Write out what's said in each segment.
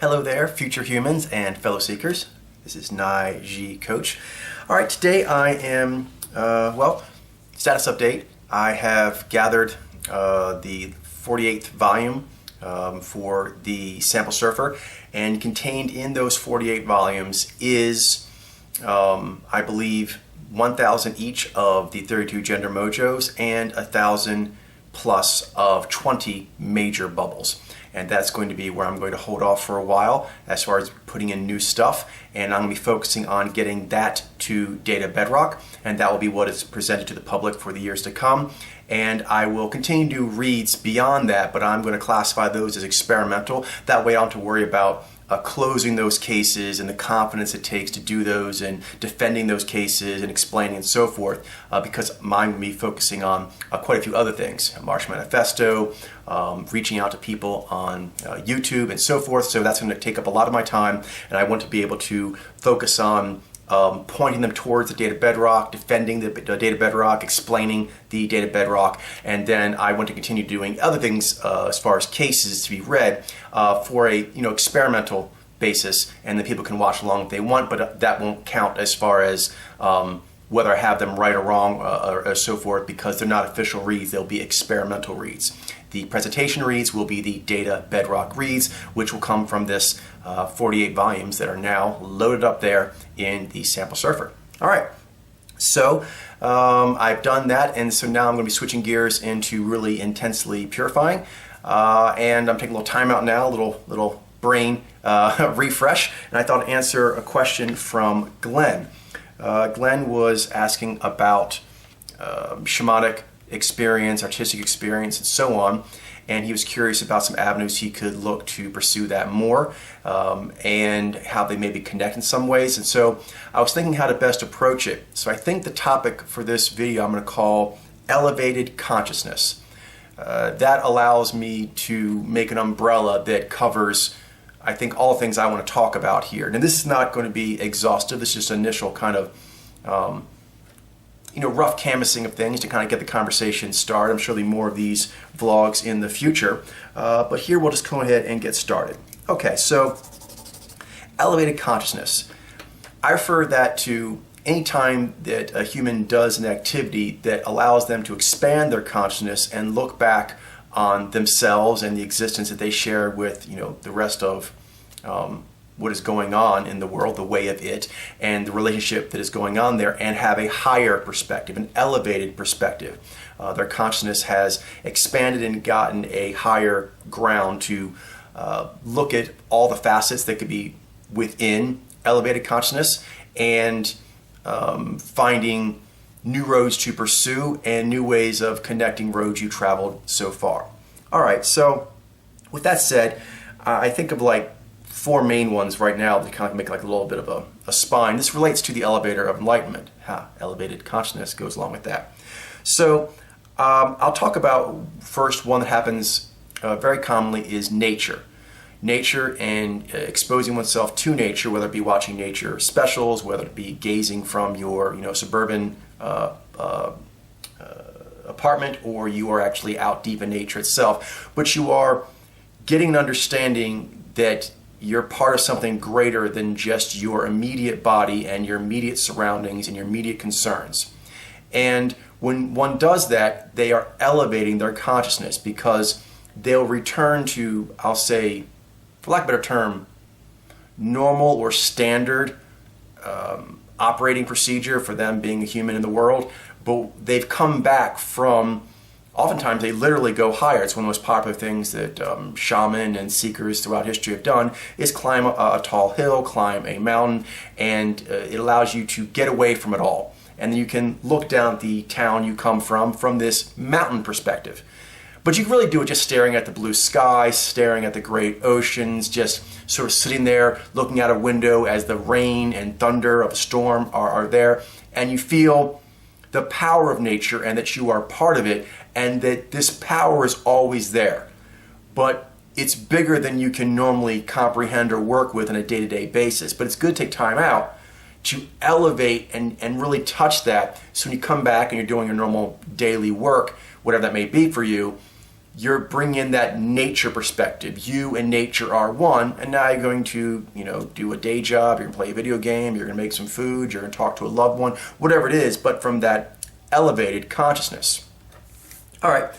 Hello there, future humans and fellow seekers. This is Nai G Coach. All right, today I am, status update. I have gathered the 48th volume for the Sample Surfer, and contained in those 48 volumes is, I believe, 1,000 each of the 32 gender mojos and 1,000 plus of 20 major bubbles. And that's going to be where I'm going to hold off for a while as far as putting in new stuff, and I'm going to be focusing on getting that to Data Bedrock, and that will be what is presented to the public for the years to come. And I will continue to do reads beyond that, but I'm going to classify those as experimental. That way I don't have to worry about closing those cases and the confidence it takes to do those and defending those cases and explaining and so forth, because mine will be focusing on quite a few other things. Marsh Manifesto, reaching out to people on YouTube and so forth. So that's going to take up a lot of my time, and I want to be able to focus on pointing them towards the Data Bedrock, defending the Data Bedrock, explaining the Data Bedrock, and then I want to continue doing other things as far as cases to be read for a experimental basis, and then people can watch along if they want, but that won't count as far as whether I have them right or wrong or so forth, because they're not official reads. They'll be experimental reads. The presentation reads will be the Data Bedrock reads, which will come from this 48 volumes that are now loaded up there in the Sample Surfer. All right, so I've done that, and so now I'm going to be switching gears into really intensely purifying, and I'm taking a little time out now, a little brain refresh, and I thought I'd answer a question from Glenn. Glenn was asking about shamanic experience, artistic experience, and so on, and he was curious about some avenues he could look to pursue that more, and how they maybe connect in some ways. And so I was thinking how to best approach it. So I think the topic for this video I'm going to call Elevated Consciousness. That allows me to make an umbrella that covers, I think, all the things I want to talk about here. And this is not going to be exhaustive. This is just initial kind of rough canvassing of things to kind of get the conversation started. I'm sure there'll be more of these vlogs in the future, but here we'll just go ahead and get started. Okay, so elevated consciousness. I refer that to any time that a human does an activity that allows them to expand their consciousness and look back on themselves and the existence that they share with the rest of what is going on in the world, the way of it, and the relationship that is going on there, and have a higher perspective, an elevated perspective. Their consciousness has expanded and gotten a higher ground to look at all the facets that could be within elevated consciousness, and finding new roads to pursue and new ways of connecting roads you traveled so far. All right, so with that said, I think of like four main ones right now that kind of make like a little bit of a spine. This relates to the elevator of enlightenment. Elevated consciousness goes along with that. So I'll talk about first one that happens very commonly is nature. Nature and exposing oneself to nature, whether it be watching nature specials, whether it be gazing from your suburban apartment, or you are actually out deep in nature itself, but you are getting an understanding that you're part of something greater than just your immediate body and your immediate surroundings and your immediate concerns. And when one does that, they are elevating their consciousness, because they'll return to, I'll say, for lack of a better term, normal or standard operating procedure for them being a human in the world, but they've come back from, oftentimes they literally go higher. It's one of the most popular things that shaman and seekers throughout history have done, is climb a tall hill, climb a mountain, and it allows you to get away from it all. And then you can look down at the town you come from this mountain perspective. But you can really do it just staring at the blue sky, staring at the great oceans, just sort of sitting there looking out a window as the rain and thunder of a storm are there, and you feel the power of nature and that you are part of it, and that this power is always there. But it's bigger than you can normally comprehend or work with on a day-to-day basis. But it's good to take time out to elevate and really touch that, so when you come back and you're doing your normal daily work, whatever that may be for you, you're bringing in that nature perspective. You and nature are one, and now you're going to, do a day job, you're going to play a video game, you're going to make some food, you're going to talk to a loved one, whatever it is, but from that elevated consciousness. All right,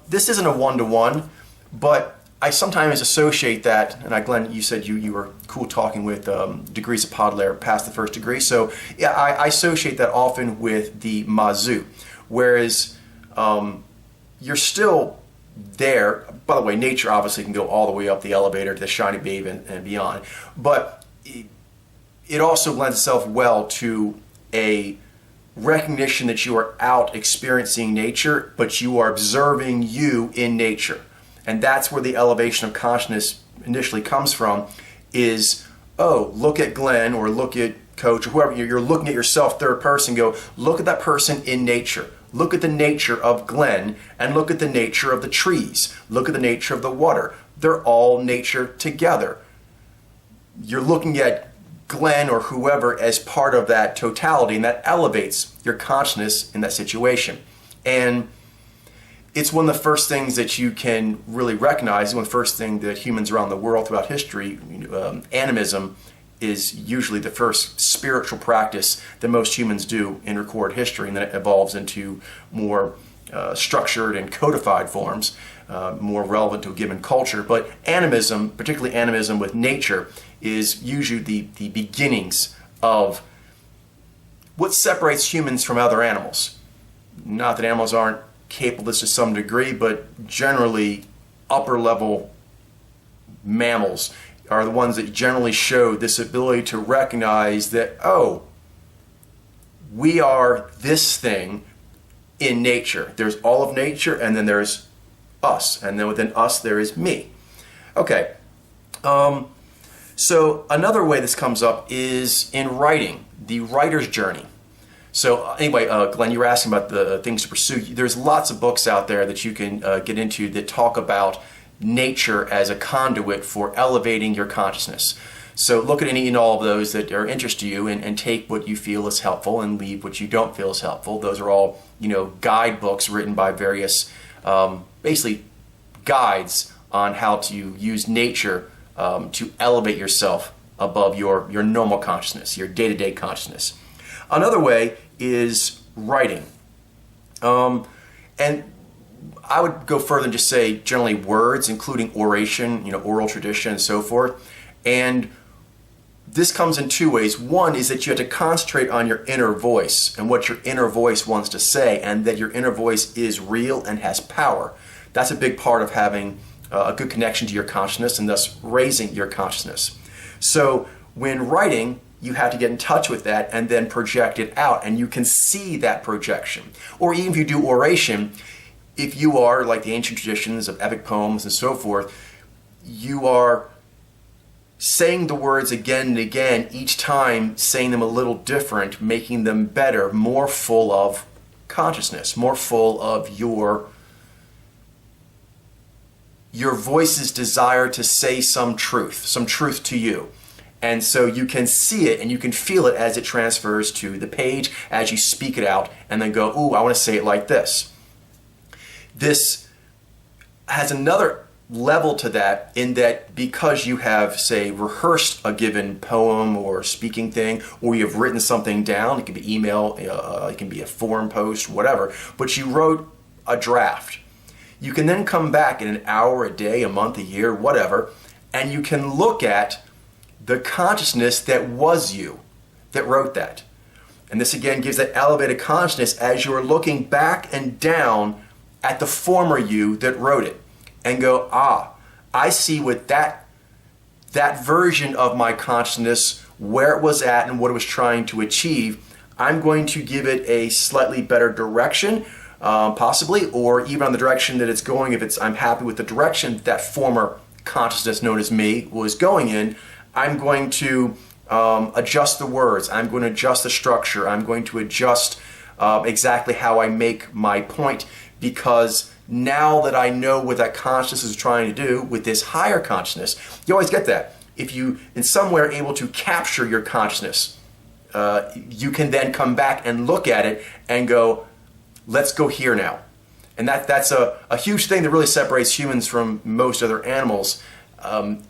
this isn't a one-to-one, but I sometimes associate that, and Glenn, you said you were cool talking with degrees of Podler past the first degree, so yeah, I associate that often with the Mazu, whereas you're still there. By the way, nature obviously can go all the way up the elevator to the shiny babe and beyond, but it also lends itself well to a recognition that you are out experiencing nature, but you are observing you in nature. And that's where the elevation of consciousness initially comes from, is, oh, look at Glenn or look at Coach or whoever, you're looking at yourself third person, go, look at that person in nature. Look at the nature of Glenn and look at the nature of the trees. Look at the nature of the water. They're all nature together. You're looking at Glenn or whoever as part of that totality, and that elevates your consciousness in that situation. And it's one of the first things that you can really recognize, one of the first things that humans around the world throughout history, animism is usually the first spiritual practice that most humans do in recorded history, and then it evolves into more structured and codified forms, more relevant to a given culture. But animism, particularly animism with nature, is usually the beginnings of what separates humans from other animals. Not that animals aren't capable of this to some degree, but generally upper level mammals are the ones that generally show this ability to recognize that, oh, we are this thing in nature. There's all of nature, and then there's us, and then within us there is me. Okay, so another way this comes up is in writing, the writer's journey. So anyway, Glenn, you were asking about the things to pursue. There's lots of books out there that you can get into that talk about nature as a conduit for elevating your consciousness. So look at any and all of those that are interest to you, and take what you feel is helpful and leave what you don't feel is helpful. Those are all, guidebooks written by various, basically guides on how to use nature to elevate yourself above your normal consciousness, your day-to-day consciousness. Another way is writing. And I would go further and just say generally words, including oration, oral tradition and so forth. And this comes in two ways. One is that you have to concentrate on your inner voice and what your inner voice wants to say, and that your inner voice is real and has power. That's a big part of having a good connection to your consciousness and thus raising your consciousness. So when writing, you have to get in touch with that and then project it out, and you can see that projection. Or even if you do oration, if you are like the ancient traditions of epic poems and so forth, you are saying the words again and again, each time saying them a little different, making them better, more full of consciousness, more full of your voice's desire to say some truth to you. And so you can see it and you can feel it as it transfers to the page, as you speak it out, and then go, ooh, I want to say it like this. This has another level to that, in that because you have, say, rehearsed a given poem or speaking thing, or you have written something down, it can be email, it can be a forum post, whatever, but you wrote a draft. You can then come back in an hour, a day, a month, a year, whatever, and you can look at the consciousness that was you, that wrote that. And this again gives that elevated consciousness as you are looking back and down at the former you that wrote it, and go, I see what that version of my consciousness, where it was at and what it was trying to achieve. I'm going to give it a slightly better direction, possibly, or even on the direction that it's going. If I'm happy with the direction that former consciousness known as me was going in, I'm going to adjust the words. I'm going to adjust the structure. I'm going to adjust exactly how I make my point, because now that I know what that consciousness is trying to do with this higher consciousness, you always get that. If you in some way are able to capture your consciousness, you can then come back and look at it and go, let's go here now. and that's a huge thing that really separates humans from most other animals,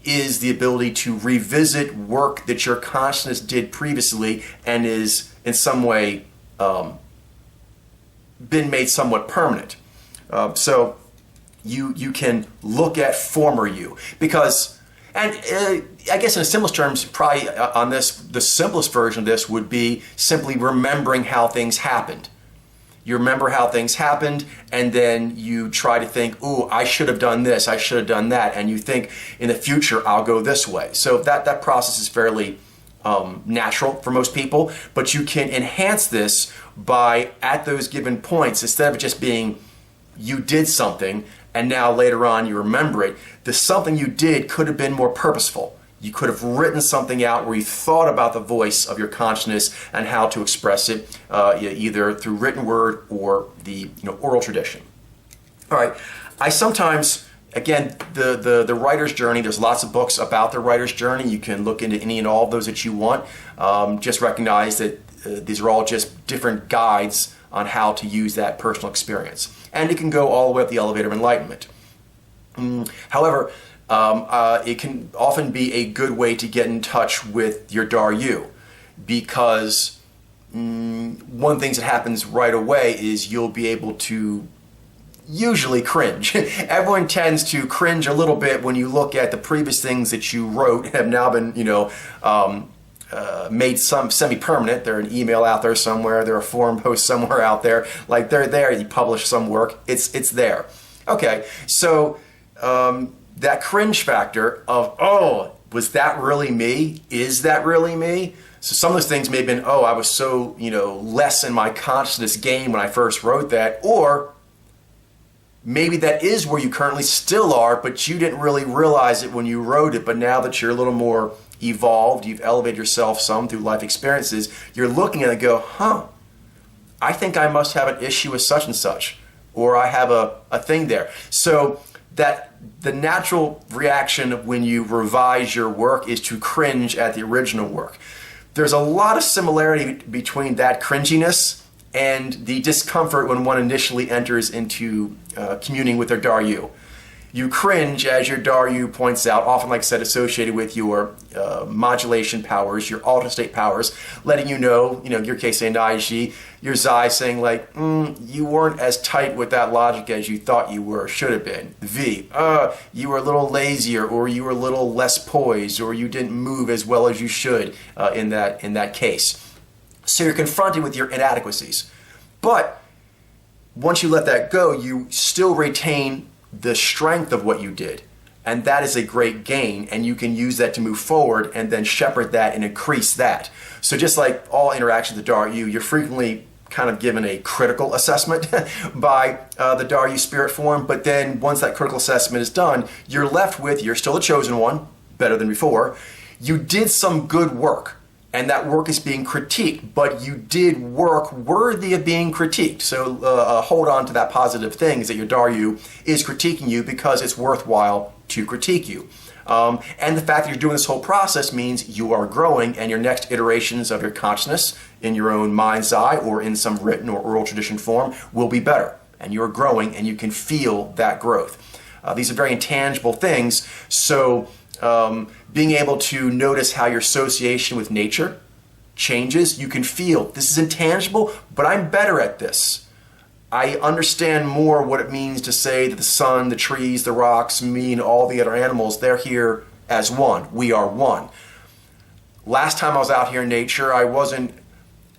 is the ability to revisit work that your consciousness did previously and is in some way been made somewhat permanent. So you can look at former you, because, and I guess in the simplest terms, probably on this, the simplest version of this would be simply remembering how things happened. You remember how things happened, and then you try to think, ooh, I should have done this, I should have done that, and you think, in the future, I'll go this way. So that process is fairly natural for most people, but you can enhance this by, at those given points, instead of it just being, you did something, and now later on you remember it, the something you did could have been more purposeful. You could have written something out where you thought about the voice of your consciousness and how to express it, either through written word or the oral tradition. All right, I sometimes, again, the writer's journey, there's lots of books about the writer's journey. You can look into any and all of those that you want. Just recognize that these are all just different guides on how to use that personal experience. And it can go all the way up the elevator of enlightenment. However, it can often be a good way to get in touch with your Daryu, because one of the things that happens right away is you'll be able to usually cringe. Everyone tends to cringe a little bit when you look at the previous things that you wrote have now been, made some semi-permanent. They're an email out there somewhere, they're a forum post somewhere out there, like they're there, you publish some work, it's there. Okay, so that cringe factor of, oh, was that really me? Is that really me? So some of those things may have been, oh, I was so, less in my consciousness game when I first wrote that, or maybe that is where you currently still are, but you didn't really realize it when you wrote it, but now that you're a little more evolved, you've elevated yourself some through life experiences, you're looking at it and go, I think I must have an issue with such and such, or I have a thing there. So that the natural reaction when you revise your work is to cringe at the original work. There's a lot of similarity between that cringiness and the discomfort when one initially enters into communing with their Daryu. You cringe, as your Daryu points out, often, like I said, associated with your modulation powers, your altered state powers, letting you know, in your case, say Naiji, your Zai saying like, you weren't as tight with that logic as you thought you were, should have been. V, you were a little lazier, or you were a little less poised, or you didn't move as well as you should in that case. So you're confronted with your inadequacies. But once you let that go, you still retain the strength of what you did, and that is a great gain, and you can use that to move forward and then shepherd that and increase that. So just like all interactions with the Daryu, you're frequently kind of given a critical assessment by the Daryu spirit form, but then once that critical assessment is done, you're left with, you're still the chosen one, better than before, you did some good work, and that work is being critiqued, but you did work worthy of being critiqued. So hold on to that positive thing, is that your Daryu is critiquing you because it's worthwhile to critique you. And the fact that you're doing this whole process means you are growing, and your next iterations of your consciousness in your own mind's eye or in some written or oral tradition form will be better. And you're growing, and you can feel that growth. These are very intangible things, so being able to notice how your association with nature changes, you can feel this is intangible, but I'm better at this. I understand more what it means to say that the sun, the trees, the rocks, me, and all the other animals, they're here as one. We are one. Last time I was out here in nature, I wasn't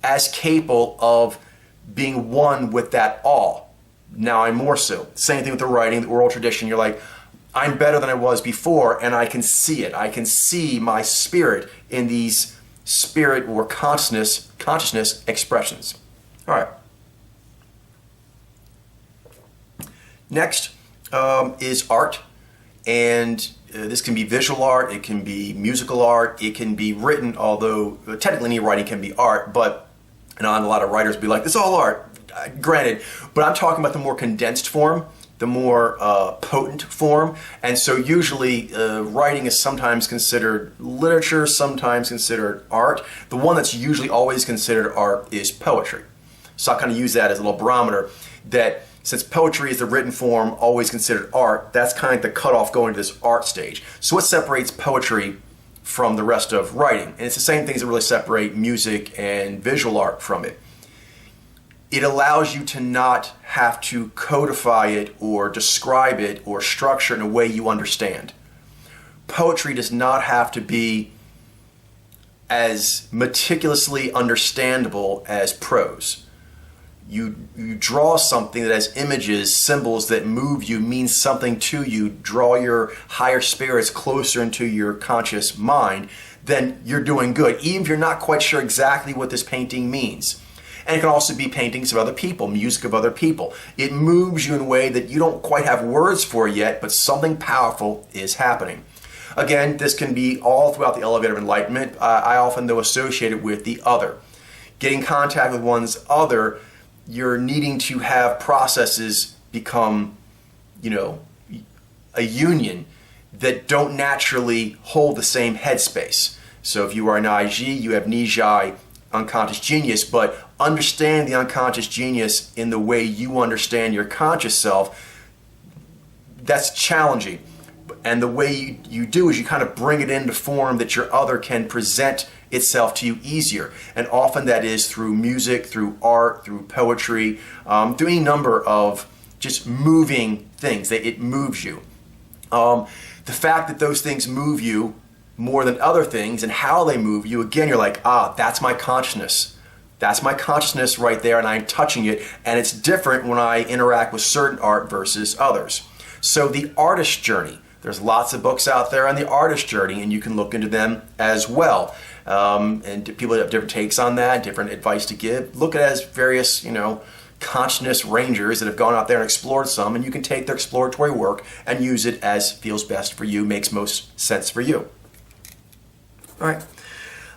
as capable of being one with that all. Now I'm more so. Same thing with the writing, the oral tradition. You're like, I'm better than I was before, and I can see it. I can see my spirit in these spirit or consciousness expressions. All right. Next is art, and this can be visual art, it can be musical art, it can be written, although technically any writing can be art, but a lot of writers be like, this is all art, granted, but I'm talking about the more condensed form, the more potent form, and so usually writing is sometimes considered literature, sometimes considered art. The one that's usually always considered art is poetry. So I kind of use that as a little barometer that since poetry is the written form, always considered art, that's kind of the cutoff going to this art stage. So what separates poetry from the rest of writing? And it's the same things that really separate music and visual art from it. It allows you to not have to codify it or describe it or structure it in a way you understand. Poetry does not have to be as meticulously understandable as prose. You draw something that has images, symbols that move you, mean something to you, draw your higher spirits closer into your conscious mind, then you're doing good, even if you're not quite sure exactly what this painting means. And it can also be paintings of other people, music of other people. It moves you in a way that you don't quite have words for yet, but something powerful is happening. Again, this can be all throughout the elevator of enlightenment. I often, though, associate it with the other. Getting contact with one's other, you're needing to have processes become, a union that don't naturally hold the same headspace. So if you are Nai-Ji, you have Nijai, unconscious genius, but understand the unconscious genius in the way you understand your conscious self, that's challenging. And the way you do is you kind of bring it into form that your other can present itself to you easier. And often that is through music, through art, through poetry, through any number of just moving things. It moves you. The fact that those things move you more than other things and how they move you, again, you're like, that's my consciousness. That's my consciousness right there, and I'm touching it. And it's different when I interact with certain art versus others. So the artist journey. There's lots of books out there on the artist journey, and you can look into them as well. And people have different takes on that, different advice to give. Look at it as various, consciousness rangers that have gone out there and explored some, and you can take their exploratory work and use it as feels best for you, makes most sense for you. All right.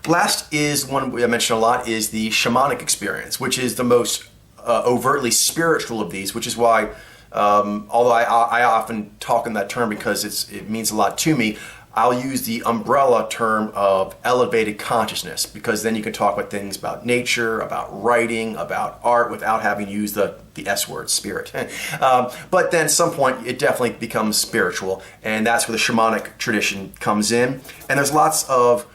Last is one I mentioned a lot is the shamanic experience, which is the most overtly spiritual of these, which is why although I often talk in that term because it means a lot to me, I'll use the umbrella term of elevated consciousness, because then you can talk about things about nature, about writing, about art without having to use the S word, spirit. But then at some point it definitely becomes spiritual, and that's where the shamanic tradition comes in. And there's lots of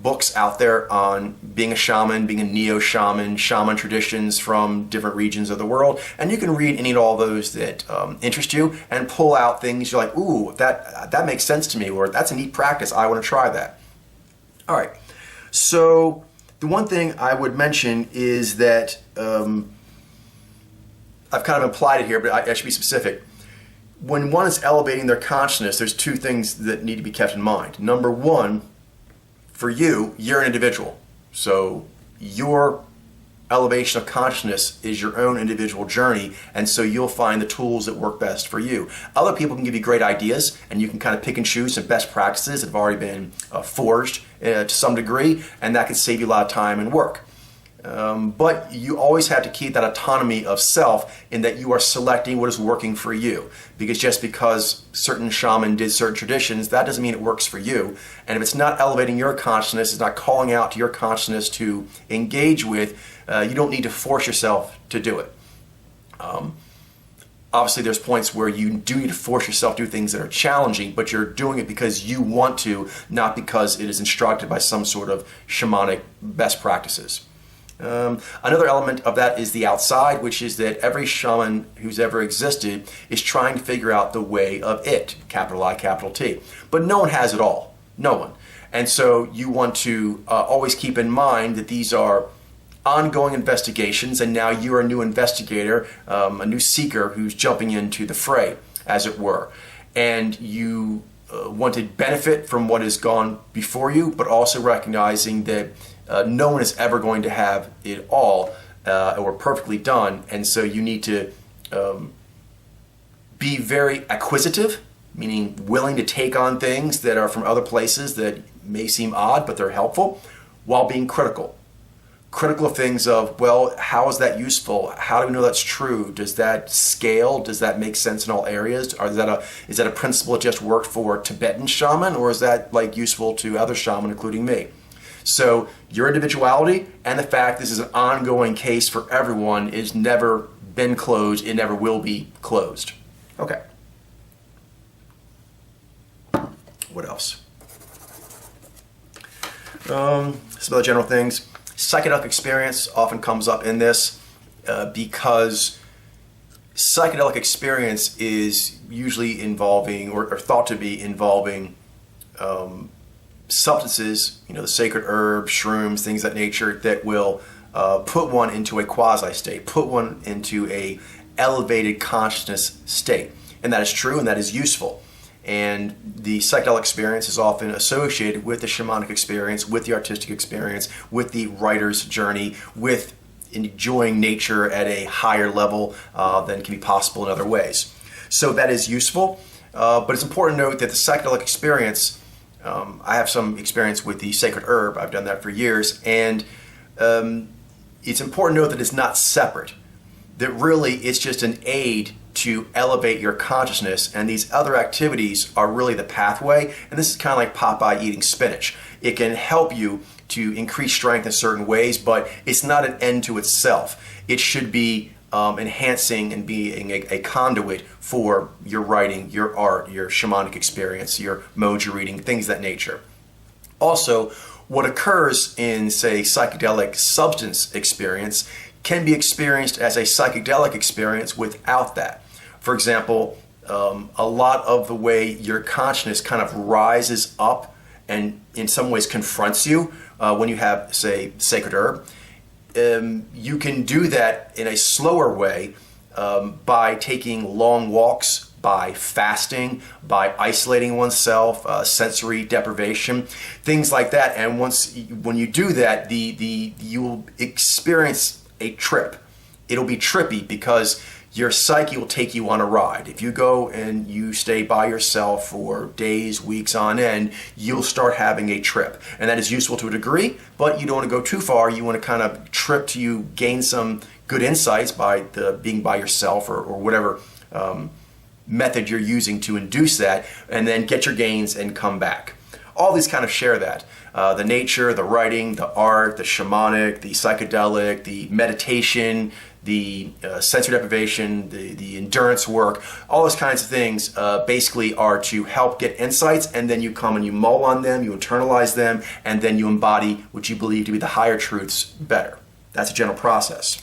books out there on being a shaman, being a neo-shaman, shaman traditions from different regions of the world, and you can read any and all those that interest you and pull out things you're like, ooh, that makes sense to me, or that's a neat practice, I want to try that. All right, so the one thing I would mention is that I've kind of implied it here, but I should be specific. When one is elevating their consciousness, there's two things that need to be kept in mind. Number one, for you, you're an individual. So your elevation of consciousness is your own individual journey, and so you'll find the tools that work best for you. Other people can give you great ideas, and you can kind of pick and choose some best practices that have already been forged to some degree, and that can save you a lot of time and work. But you always have to keep that autonomy of self in that you are selecting what is working for you. Because just because certain shaman did certain traditions, that doesn't mean it works for you. And if it's not elevating your consciousness, it's not calling out to your consciousness to engage with, you don't need to force yourself to do it. Obviously, there's points where you do need to force yourself to do things that are challenging, but you're doing it because you want to, not because it is instructed by some sort of shamanic best practices. Another element of that is the outside, which is that every shaman who's ever existed is trying to figure out the way of it, capital I, capital T. But no one has it all. No one. And so you want to always keep in mind that these are ongoing investigations, and now you're a new investigator, a new seeker who's jumping into the fray, as it were. And you want to benefit from what has gone before you, but also recognizing that no one is ever going to have it all or perfectly done, and so you need to be very acquisitive, meaning willing to take on things that are from other places that may seem odd, but they're helpful, while being critical. Critical of things of, well, how is that useful? How do we know that's true? Does that scale? Does that make sense in all areas? Or is that a principle that just worked for Tibetan shaman, or is that like useful to other shaman, including me? So your individuality and the fact this is an ongoing case for everyone is never been closed, it never will be closed. Okay. What else? Some other general things. Psychedelic experience often comes up in this because psychedelic experience is usually involving, or thought to be involving, substances, the sacred herbs, shrooms, things of that nature that will put one into a quasi state, put one into a elevated consciousness state. And that is true and that is useful. And the psychedelic experience is often associated with the shamanic experience, with the artistic experience, with the writer's journey, with enjoying nature at a higher level than can be possible in other ways. So that is useful, but it's important to note that the psychedelic experience, I have some experience with the sacred herb, I've done that for years, and it's important to note that it's not separate, that really it's just an aid to elevate your consciousness, and these other activities are really the pathway. And this is kind of like Popeye eating spinach. It can help you to increase strength in certain ways, but it's not an end to itself. It should be enhancing and being a conduit for your writing, your art, your shamanic experience, your mojo reading, things of that nature. Also, what occurs in, say, psychedelic substance experience can be experienced as a psychedelic experience without that. For example, a lot of the way your consciousness kind of rises up and in some ways confronts you when you have, say, sacred herb, you can do that in a slower way by taking long walks, by fasting, by isolating oneself, sensory deprivation, things like that. And when you do that, you will experience a trip. It'll be trippy because your psyche will take you on a ride. If you go and you stay by yourself for days, weeks on end, you'll start having a trip. And that is useful to a degree, but you don't want to go too far. You want to kind of trip till you gain some good insights by being by yourself or whatever method you're using to induce that, and then get your gains and come back. All these kind of share that. The nature, the writing, the art, the shamanic, the psychedelic, the meditation, the sensory deprivation, the endurance work, all those kinds of things basically are to help get insights, and then you come and you mull on them, you internalize them, and then you embody what you believe to be the higher truths better. That's a general process.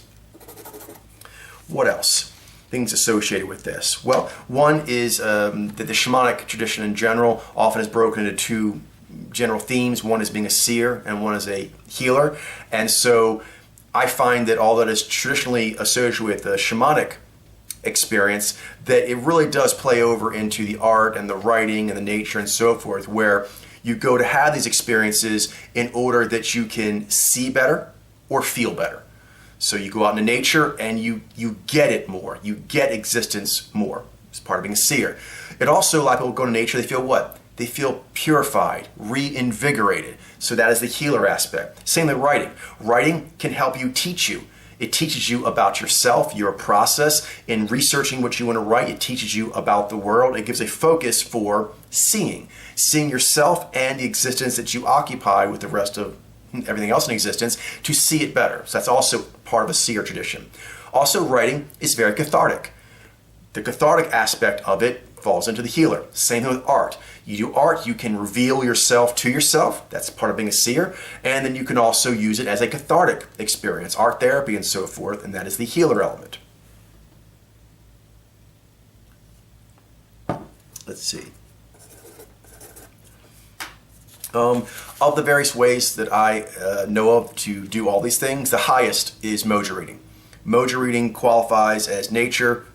What else? Things associated with this. Well, one is that the shamanic tradition in general often is broken into two general themes. One is being a seer and one is a healer. And so I find that all that is traditionally associated with the shamanic experience, that it really does play over into the art and the writing and the nature and so forth, where you go to have these experiences in order that you can see better or feel better. So you go out into nature and you get it more. You get existence more. It's part of being a seer. It also, a lot of people go to nature, they feel what? They feel purified, reinvigorated. So that is the healer aspect. Same with writing. Writing can help you teach you. It teaches you about yourself, your process. In researching what you want to write, it teaches you about the world. It gives a focus for seeing yourself and the existence that you occupy with the rest of everything else in existence, to see it better. So that's also part of a seer tradition. Also, writing is very cathartic. The cathartic aspect of it falls into the healer. Same thing with art. You do art, you can reveal yourself to yourself. That's part of being a seer. And then you can also use it as a cathartic experience, art therapy and so forth, and that is the healer element. Let's see. Of the various ways that I know of to do all these things, the highest is mojo reading. Mojo reading qualifies as nature,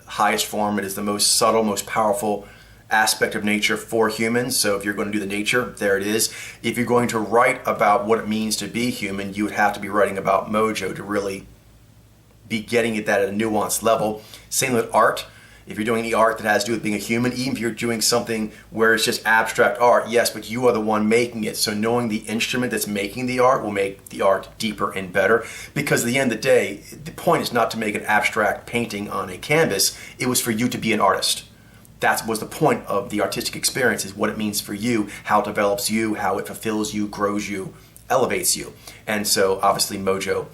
highest form. It is the most subtle, most powerful aspect of nature for humans. So if you're going to do the nature, there it is. If you're going to write about what it means to be human, you would have to be writing about mojo to really be getting at that at a nuanced level. Same with art. If you're doing any art that has to do with being a human, even if you're doing something where it's just abstract art, yes, but you are the one making it. So knowing the instrument that's making the art will make the art deeper and better. Because at the end of the day, the point is not to make an abstract painting on a canvas. It was for you to be an artist. That was the point of the artistic experience, is what it means for you, how it develops you, how it fulfills you, grows you, elevates you. And so obviously mojo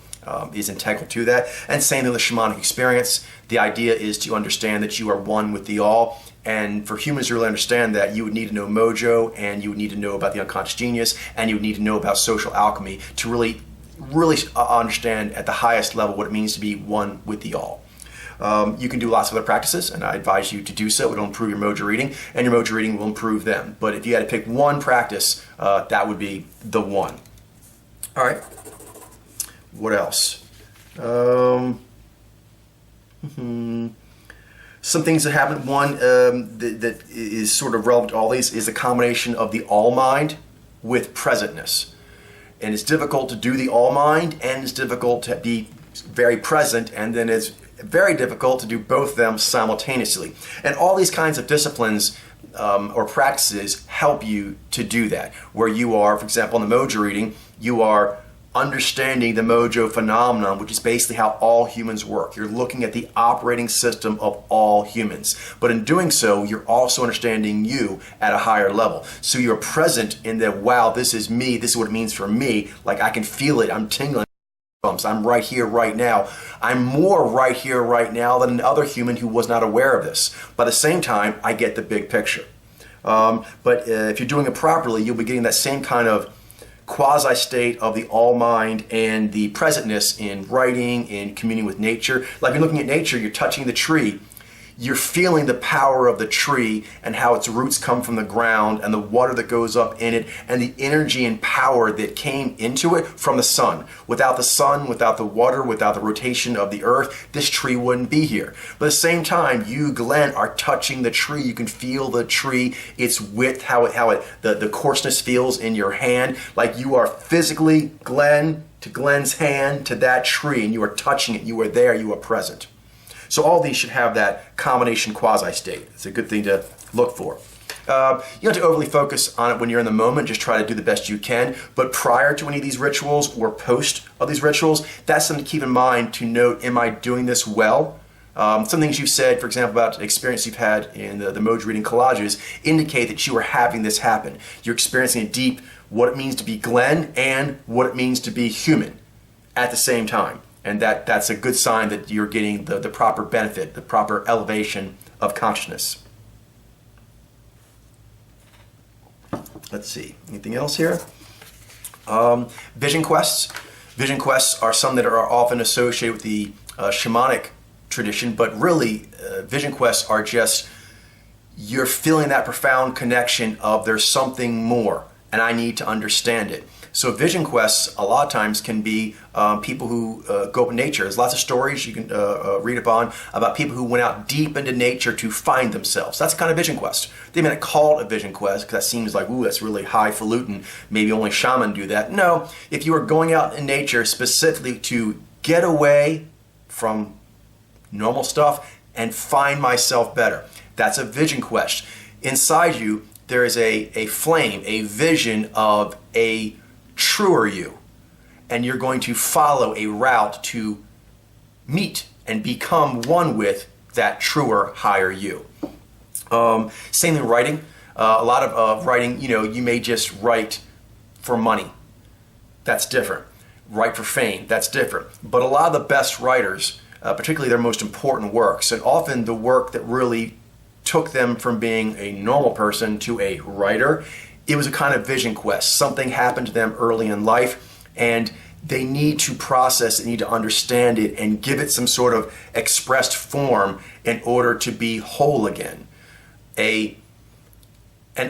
is integral to that. And same thing with the shamanic experience. The idea is to understand that you are one with the all. And for humans to really understand that, you would need to know Mojo, and you would need to know about the unconscious genius, and you would need to know about social alchemy to really understand at the highest level what it means to be one with the all. You can do lots of other practices, and I advise you to do so. It'll improve your Mojo reading, and your Mojo reading will improve them. But if you had to pick one practice, that would be the one. All right. What else? Some things that happen. One that is sort of relevant to all these is a combination of the all mind with presentness. And it's difficult to do the all mind, and it's difficult to be very present, and then it's very difficult to do both of them simultaneously. And all these kinds of disciplines or practices help you to do that. Where you are, for example, in the Mojo reading, you are understanding the Mojo phenomenon, which is basically how all humans work. You're looking at the operating system of all humans. But in doing so, you're also understanding you at a higher level. So you're present in that, wow, this is me, this is what it means for me. Like, I can feel it, I'm tingling. I'm right here, right now. I'm more right here, right now than another human who was not aware of this. But at the same time, I get the big picture. But if you're doing it properly, you'll be getting that same kind of quasi-state of the all-mind and the presentness in writing, in communing with nature. Like, you're looking at nature, you're touching the tree, you're feeling the power of the tree and how its roots come from the ground and the water that goes up in it and the energy and power that came into it from the sun. Without the sun, without the water, without the rotation of the earth, this tree wouldn't be here. But at the same time, you, Glenn, are touching the tree. You can feel the tree, its width, the coarseness feels in your hand. Like, you are physically, Glenn, to Glenn's hand, to that tree, and you are touching it. You are there. You are present. So all these should have that combination quasi-state. It's a good thing to look for. You don't have to overly focus on it when you're in the moment. Just try to do the best you can. But prior to any of these rituals or post of these rituals, that's something to keep in mind to note, am I doing this well? Some things you've said, for example, about experience you've had in the Mojo reading collages indicate that you are having this happen. You're experiencing a deep what it means to be Glenn and what it means to be human at the same time. And that's a good sign that you're getting the proper benefit, the proper elevation of consciousness. Let's see, anything else here? Vision quests. Vision quests are some that are often associated with the shamanic tradition, but really vision quests are just, you're feeling that profound connection of there's something more and I need to understand it. So vision quests a lot of times can be people who go up in nature. There's lots of stories you can read upon about people who went out deep into nature to find themselves. That's the kind of vision quest. They may not call it a vision quest because that seems like, ooh, that's really highfalutin. Maybe only shaman do that. No, if you are going out in nature specifically to get away from normal stuff and find myself better, that's a vision quest. Inside you, there is a flame, a vision of a truer you, and you're going to follow a route to meet and become one with that truer, higher you. Same thing writing. A lot of writing, you may just write for money. That's different. Write for fame. That's different. But a lot of the best writers, particularly their most important works, and often the work that really took them from being a normal person to a writer, it was a kind of vision quest. Something happened to them early in life, and they need to process it, need to understand it, and give it some sort of expressed form in order to be whole again. An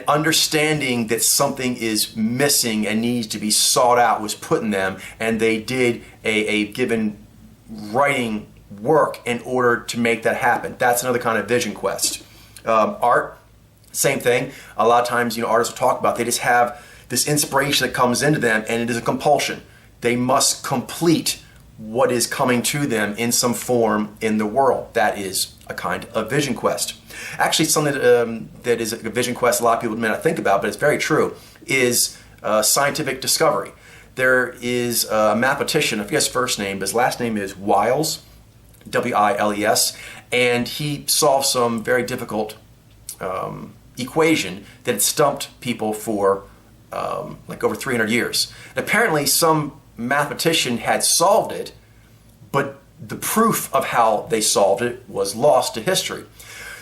understanding that something is missing and needs to be sought out was put in them, and they did a given writing work in order to make that happen. That's another kind of vision quest. Art, same thing. A lot of times, artists will talk about, they just have this inspiration that comes into them, and it is a compulsion. They must complete what is coming to them in some form in the world. That is a kind of vision quest. Actually, something that is a vision quest a lot of people may not think about, but it's very true, is scientific discovery. There is a mathematician, I forget his first name, but his last name is Wiles, W-I-L-E-S, and he solved some very difficult equation that had stumped people for like over 300 years. And apparently some mathematician had solved it, but the proof of how they solved it was lost to history.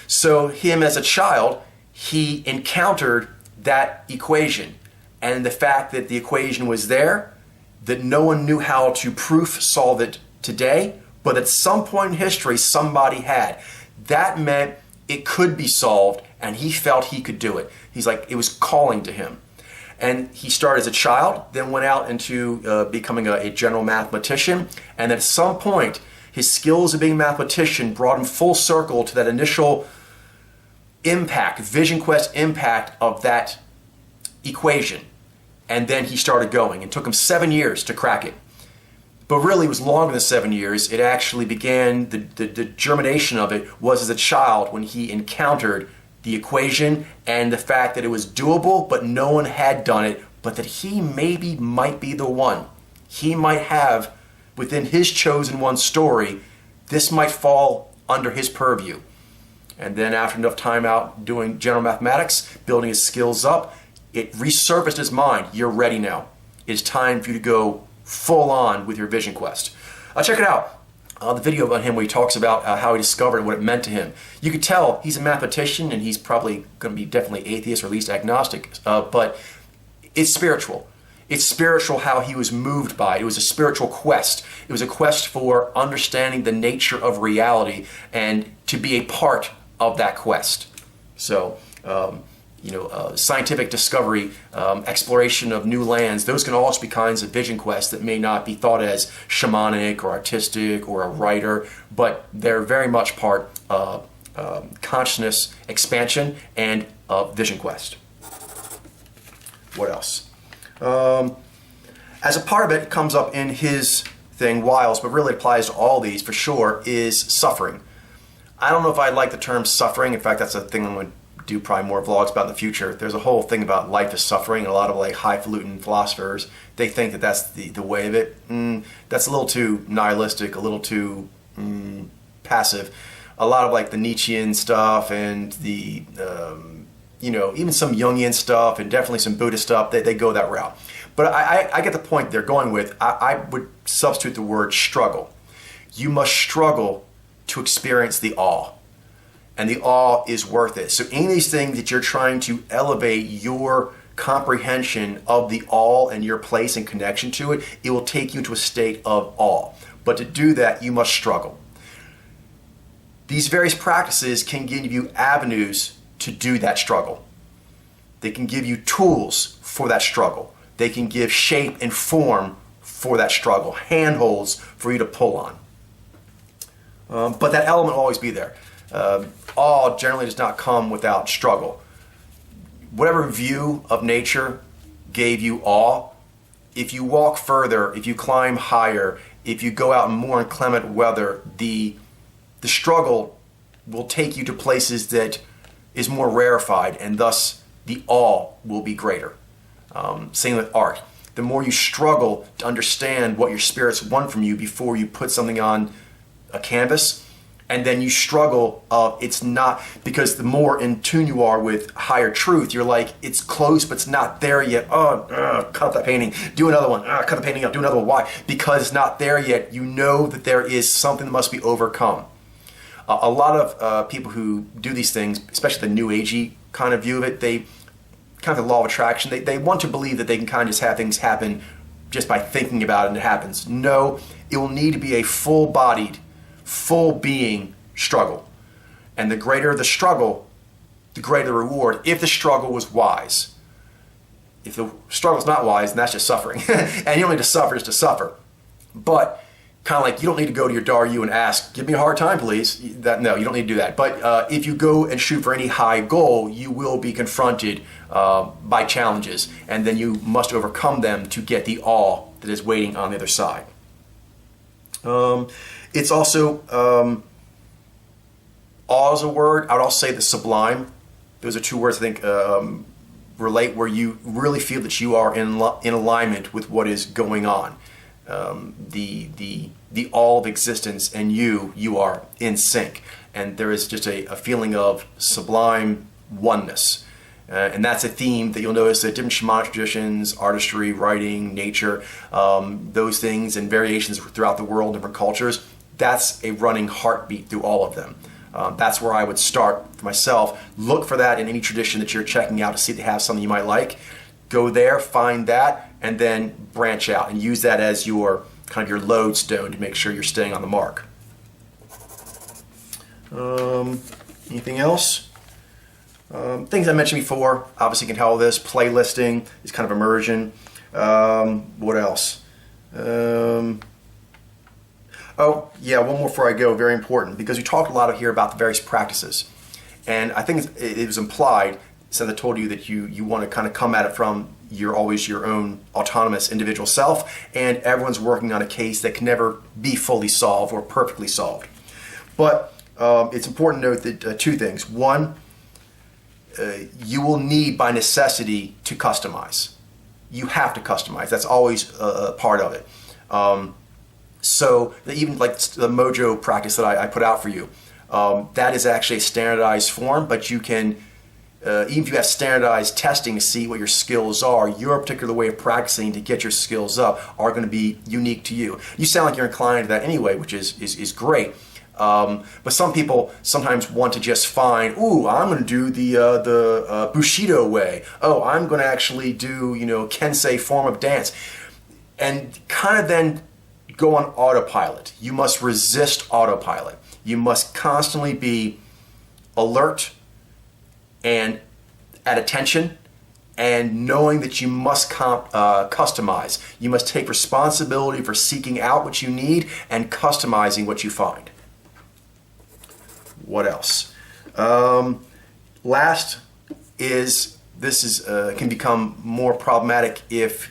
So him as a child, he encountered that equation, and the fact that the equation was there, that no one knew how to proof solve it today, but at some point in history somebody had. That meant it could be solved, and he felt he could do it. He's like, it was calling to him. And he started as a child, then went out into becoming a general mathematician, and at some point his skills of being a mathematician brought him full circle to that initial impact, Vision Quest impact of that equation. And then he started going. It took him 7 years to crack it. But really it was longer than 7 years. It actually began, the germination of it was as a child when he encountered the equation and the fact that it was doable, but no one had done it, but that he maybe might be the one. He might have, within his chosen one story, this might fall under his purview. And then after enough time out doing general mathematics, building his skills up, it resurfaced his mind. You're ready now. It's time for you to go full on with your Vision Quest. Check it out. The video about him where he talks about how he discovered what it meant to him. You could tell he's a mathematician and he's probably going to be definitely atheist or at least agnostic, but it's spiritual. It's spiritual how he was moved by it. It was a spiritual quest. It was a quest for understanding the nature of reality and to be a part of that quest. So, scientific discovery, exploration of new lands, those can also be kinds of vision quests that may not be thought as shamanic or artistic or a writer, but they're very much part of consciousness expansion and of vision quest. What else? As a part of it, it comes up in his thing, Wiles, but really applies to all these for sure, is suffering. I don't know if I like the term suffering. In fact, that's a thing I'm going to do probably more vlogs about in the future. There's a whole thing about life is suffering, and a lot of like highfalutin philosophers, they think that that's the way of it. That's a little too nihilistic, a little too passive. A lot of like the Nietzschean stuff and the, even some Jungian stuff and definitely some Buddhist stuff, they go that route. But I get the point they're going with. I would substitute the word struggle. You must struggle to experience the awe. And the awe is worth it. So any of these things that you're trying to elevate your comprehension of the all and your place and connection to it, it will take you to a state of awe. But to do that, you must struggle. These various practices can give you avenues to do that struggle. They can give you tools for that struggle. They can give shape and form for that struggle, handholds for you to pull on. But that element will always be there. Awe generally does not come without struggle. Whatever view of nature gave you awe, if you walk further, if you climb higher, if you go out in more inclement weather, the struggle will take you to places that is more rarefied, and thus the awe will be greater. Same with art. The more you struggle to understand what your spirits want from you before you put something on a canvas, and then you struggle, it's not, because the more in tune you are with higher truth, you're like, it's close, but it's not there yet. Cut that painting, do another one. Cut the painting up, do another one. Why? Because it's not there yet. You know that there is something that must be overcome. A lot of people who do these things, especially the New Agey kind of view of it, they kind of the law of attraction, they want to believe that they can kind of just have things happen just by thinking about it and it happens. No, it will need to be a full-bodied, full being struggle. And the greater the struggle, the greater the reward, if the struggle was wise. If the struggle is not wise, then that's just suffering. And you don't need to suffer just to suffer. But kind of like, you don't need to go to your Daru and ask, give me a hard time, please. No, you don't need to do that. But if you go and shoot for any high goal, you will be confronted by challenges. And then you must overcome them to get the awe that is waiting on the other side. It's also, awe is a word. I would also say the sublime. Those are two words I think relate, where you really feel that you are in alignment with what is going on. The all of existence and you are in sync. And there is just a feeling of sublime oneness. And that's a theme that you'll notice that different shamanic traditions, artistry, writing, nature, those things and variations throughout the world, different cultures, that's a running heartbeat through all of them. That's where I would start for myself. Look for that in any tradition that you're checking out to see if they have something you might like. Go there, find that, and then branch out and use that as your kind of your lodestone to make sure you're staying on the mark. Anything else? Things I mentioned before, obviously can help with this. Playlisting is kind of immersion. What else? Oh, yeah, one more before I go, very important, because we talked a lot here about the various practices. And I think it was implied, since I told you that you want to kind of come at it from you're always your own autonomous individual self, and everyone's working on a case that can never be fully solved or perfectly solved. But it's important to note that two things. One, you will need by necessity to customize. You have to customize. That's always a part of it. So even like the Mojo practice that I put out for you, that is actually a standardized form, but you can, even if you have standardized testing to see what your skills are, your particular way of practicing to get your skills up are going to be unique to you. You sound like you're inclined to that anyway, which is great. But some people sometimes want to just find, ooh, I'm going to do the Bushido way. Oh, I'm going to actually do, Kensei form of dance. And kind of then go on autopilot. You must resist autopilot. You must constantly be alert and at attention and knowing that you must customize. You must take responsibility for seeking out what you need and customizing what you find. What else? Last is, can become more problematic if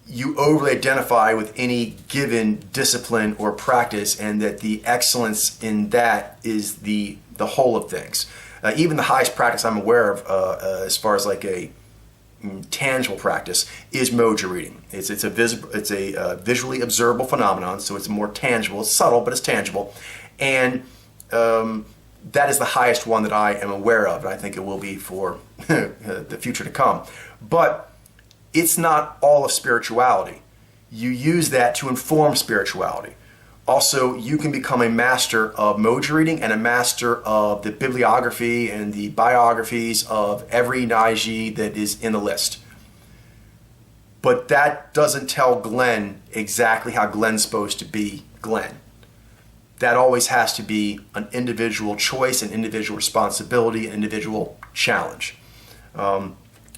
you overly identify with any given discipline or practice, and that the excellence in that is the whole of things. Even the highest practice I'm aware of, as far as like a tangible practice, is Mojo reading. It's a visually observable phenomenon, so it's more tangible. It's subtle, but it's tangible, and that is the highest one that I am aware of, and I think it will be for the future to come. But it's not all of spirituality. You use that to inform spirituality. Also, you can become a master of Mojo reading and a master of the bibliography and the biographies of every Naiji that is in the list. But that doesn't tell Glenn exactly how Glenn's supposed to be Glenn. That always has to be an individual choice, an individual responsibility, an individual challenge.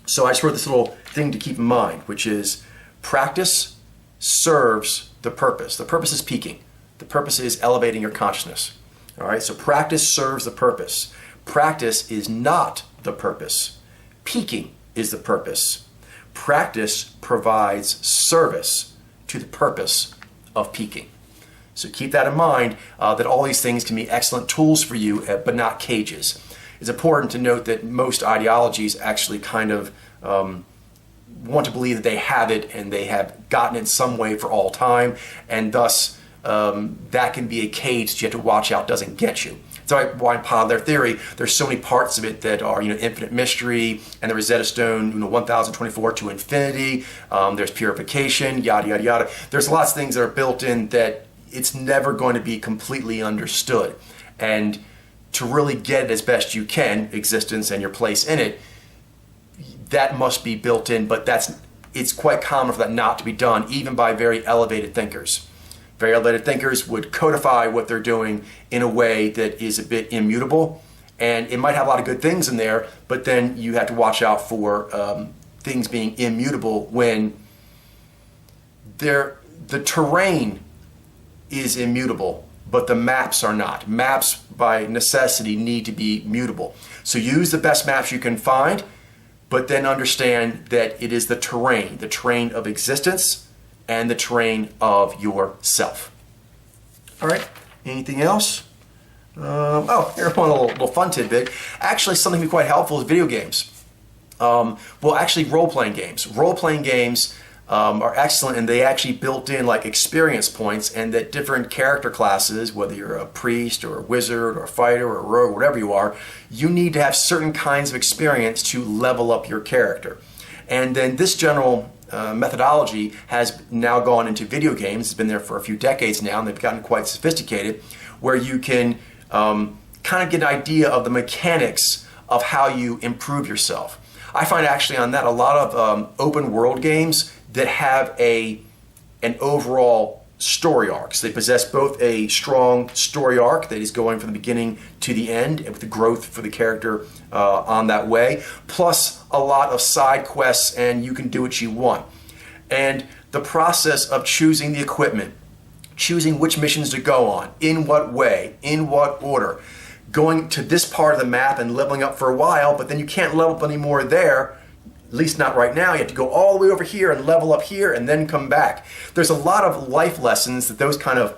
So I just wrote this little thing to keep in mind, which is practice serves the purpose. The purpose is peaking. The purpose is elevating your consciousness. All right, so practice serves the purpose. Practice is not the purpose. Peaking is the purpose. Practice provides service to the purpose of peaking. So keep that in mind, that all these things can be excellent tools for you, but not cages. It's important to note that most ideologies actually kind of want to believe that they have it and they have gotten it in some way for all time, and thus that can be a cage that you have to watch out doesn't get you. So why in part of their theory, there's so many parts of it that are infinite mystery, and the Rosetta Stone 1024 to infinity. There's purification, yada yada yada. There's lots of things that are built in that it's never going to be completely understood, and to really get it as best you can, existence and your place in it, that must be built in, but it's quite common for that not to be done, even by very elevated thinkers. Very elevated thinkers would codify what they're doing in a way that is a bit immutable, and it might have a lot of good things in there, but then you have to watch out for things being immutable when the terrain is immutable, but the maps are not. Maps by necessity need to be mutable. So use the best maps you can find, but then understand that it is the terrain of existence and the terrain of yourself. All right, anything else? Here's one little fun tidbit. Actually, something that can be quite helpful is video games. Actually role-playing games. Role-playing games are excellent, and they actually built in like experience points, and that different character classes, whether you're a priest or a wizard or a fighter or a rogue, whatever you are, you need to have certain kinds of experience to level up your character. And then this general methodology has now gone into video games. It's been there for a few decades now, and they've gotten quite sophisticated, where you can kind of get an idea of the mechanics of how you improve yourself. I find actually on that a lot of open world games that have an overall story arc. So they possess both a strong story arc that is going from the beginning to the end, and with the growth for the character on that way, plus a lot of side quests, and you can do what you want. And the process of choosing the equipment, choosing which missions to go on, in what way, in what order, going to this part of the map and leveling up for a while, but then you can't level up anymore there, at least not right now. You have to go all the way over here and level up here and then come back. There's a lot of life lessons that those kind of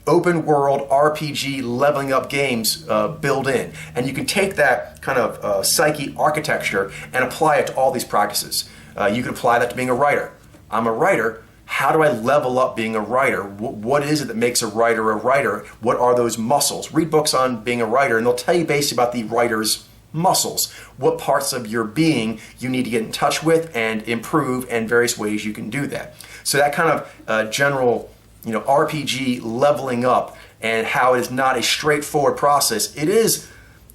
open world RPG leveling up games build in. And you can take that kind of psyche architecture and apply it to all these practices. You can apply that to being a writer. I'm a writer. How do I level up being a writer? What is it that makes a writer a writer? What are those muscles? Read books on being a writer, and they'll tell you basically about the writer's muscles. What parts of your being you need to get in touch with and improve, and various ways you can do that. So that kind of general, RPG leveling up, and how it is not a straightforward process. It is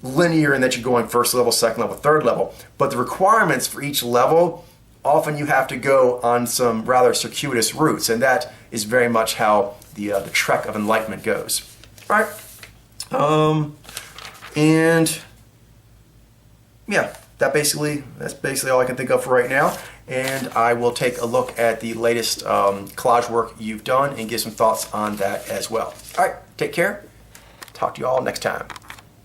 linear in that you're going first level, second level, third level, but the requirements for each level, often you have to go on some rather circuitous routes, and that is very much how the trek of enlightenment goes. All right, and yeah, that's basically all I can think of for right now. And I will take a look at the latest collage work you've done and give some thoughts on that as well. All right, take care. Talk to you all next time.